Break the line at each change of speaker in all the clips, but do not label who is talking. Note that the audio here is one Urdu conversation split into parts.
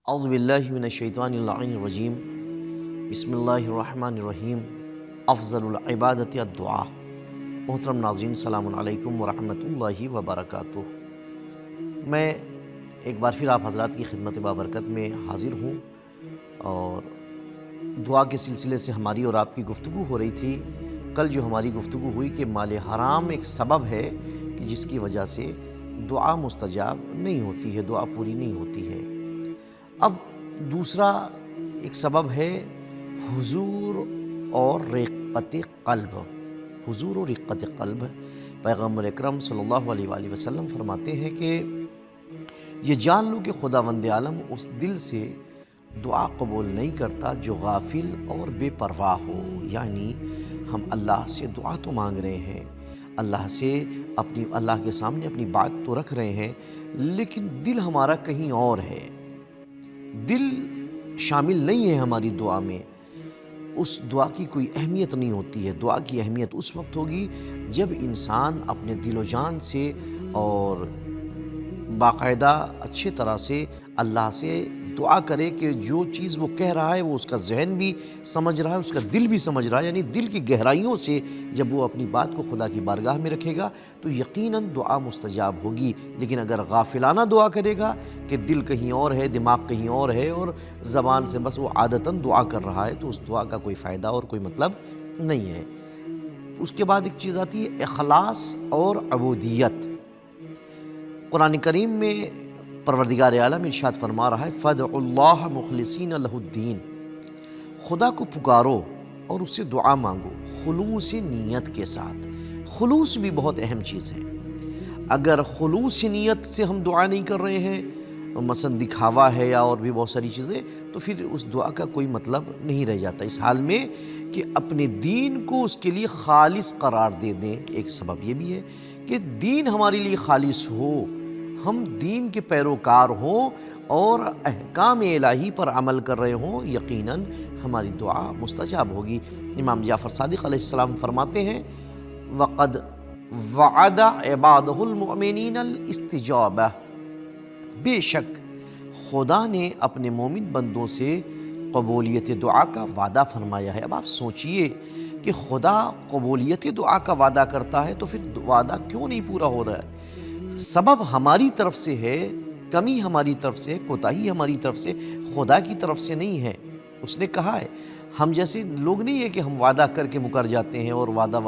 اعوذ باللہ من الشیطان اللعین الرجیم بسم اللہ الرحمن الرحیم افضل العبادت الدعاء۔ محترم ناظرین، السلام علیکم ورحمۃ اللہ وبرکاتہ۔ میں ایک بار پھر آپ حضرات کی خدمت بابرکت میں حاضر ہوں، اور دعا کے سلسلے سے ہماری اور آپ کی گفتگو ہو رہی تھی۔ کل جو ہماری گفتگو ہوئی کہ مال حرام ایک سبب ہے کہ جس کی وجہ سے دعا مستجاب نہیں ہوتی ہے، دعا پوری نہیں ہوتی ہے۔ اب دوسرا ایک سبب ہے حضور اور رقت قلب۔ حضور اور رقت قلب، پیغمبر اکرم صلی اللہ علیہ وآلہ وسلم فرماتے ہیں کہ یہ جان لو کہ خداوند عالم اس دل سے دعا قبول نہیں کرتا جو غافل اور بے پرواہ ہو۔ یعنی ہم اللہ سے دعا تو مانگ رہے ہیں، اللہ کے سامنے اپنی بات تو رکھ رہے ہیں، لیکن دل ہمارا کہیں اور ہے، دل شامل نہیں ہے ہماری دعا میں۔ اس دعا کی کوئی اہمیت نہیں ہوتی ہے۔ دعا کی اہمیت اس وقت ہوگی جب انسان اپنے دل و جان سے اور باقاعدہ اچھے طرح سے اللہ سے دعا کرے کہ جو چیز وہ کہہ رہا ہے وہ اس کا ذہن بھی سمجھ رہا ہے، اس کا دل بھی سمجھ رہا ہے، یعنی دل کی گہرائیوں سے جب وہ اپنی بات کو خدا کی بارگاہ میں رکھے گا تو یقیناً دعا مستجاب ہوگی۔ لیکن اگر غافلانہ دعا کرے گا کہ دل کہیں اور ہے، دماغ کہیں اور ہے، اور زبان سے بس وہ عادتاً دعا کر رہا ہے، تو اس دعا کا کوئی فائدہ اور کوئی مطلب نہیں ہے۔ اس کے بعد ایک چیز آتی ہے اخلاص اور عبودیت۔ قرآن کریم میں پروردگار عالم ارشاد فرما رہا ہے فَادْعُوا اللَّهَ مُخْلِصِينَ لَهُ الدِّينَ، خدا کو پکارو اور اس سے دعا مانگو خلوص نیت کے ساتھ۔ خلوص بھی بہت اہم چیز ہے۔ اگر خلوص نیت سے ہم دعا نہیں کر رہے ہیں، مثلا دکھاوا ہے یا اور بھی بہت ساری چیزیں، تو پھر اس دعا کا کوئی مطلب نہیں رہ جاتا۔ اس حال میں کہ اپنے دین کو اس کے لیے خالص قرار دے دیں۔ ایک سبب یہ بھی ہے کہ دین ہمارے لیے خالص ہو، ہم دین کے پیروکار ہوں اور احکام الہی پر عمل کر رہے ہوں، یقیناً ہماری دعا مستجاب ہوگی۔ امام جعفر صادق علیہ السلام فرماتے ہیں وَقَدْ وَعَدَ عِبَادَهُ الْمُؤْمِنِينَ الْإِسْتِجَابَةَ، بے شک خدا نے اپنے مومن بندوں سے قبولیت دعا کا وعدہ فرمایا ہے۔ اب آپ سوچئے کہ خدا قبولیت دعا کا وعدہ کرتا ہے تو پھر وعدہ کیوں نہیں پورا ہو رہا ہے؟ سبب ہماری طرف سے ہے، کمی ہماری طرف سے، کوتاہی ہماری طرف سے، خدا کی طرف سے نہیں ہے۔ اس نے کہا ہے، ہم جیسے لوگ نہیں ہے کہ ہم وعدہ کر کے مکر جاتے ہیں اور وعدہ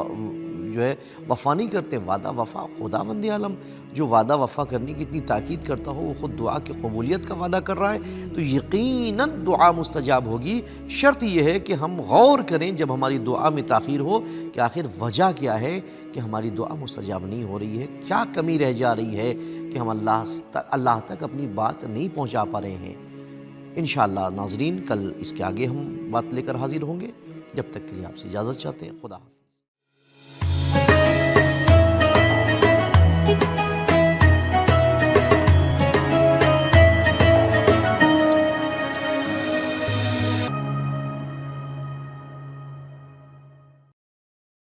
جو ہے وفا نہیں کرتے۔ وعدہ وفا خداوند عالم جو وعدہ وفا کرنے کی اتنی تاکید کرتا ہو، وہ خود دعا کی قبولیت کا وعدہ کر رہا ہے، تو یقیناً دعا مستجاب ہوگی۔ شرط یہ ہے کہ ہم غور کریں جب ہماری دعا میں تاخیر ہو کہ آخر وجہ کیا ہے کہ ہماری دعا مستجاب نہیں ہو رہی ہے، کیا کمی رہ جا رہی ہے کہ ہم اللہ تک اپنی بات نہیں پہنچا پا رہے ہیں۔ انشاءاللہ ناظرین، کل اس کے آگے ہم بات لے کر حاضر ہوں گے۔ جب تک کے لیے آپ سے اجازت چاہتے ہیں۔ خدا حافظ۔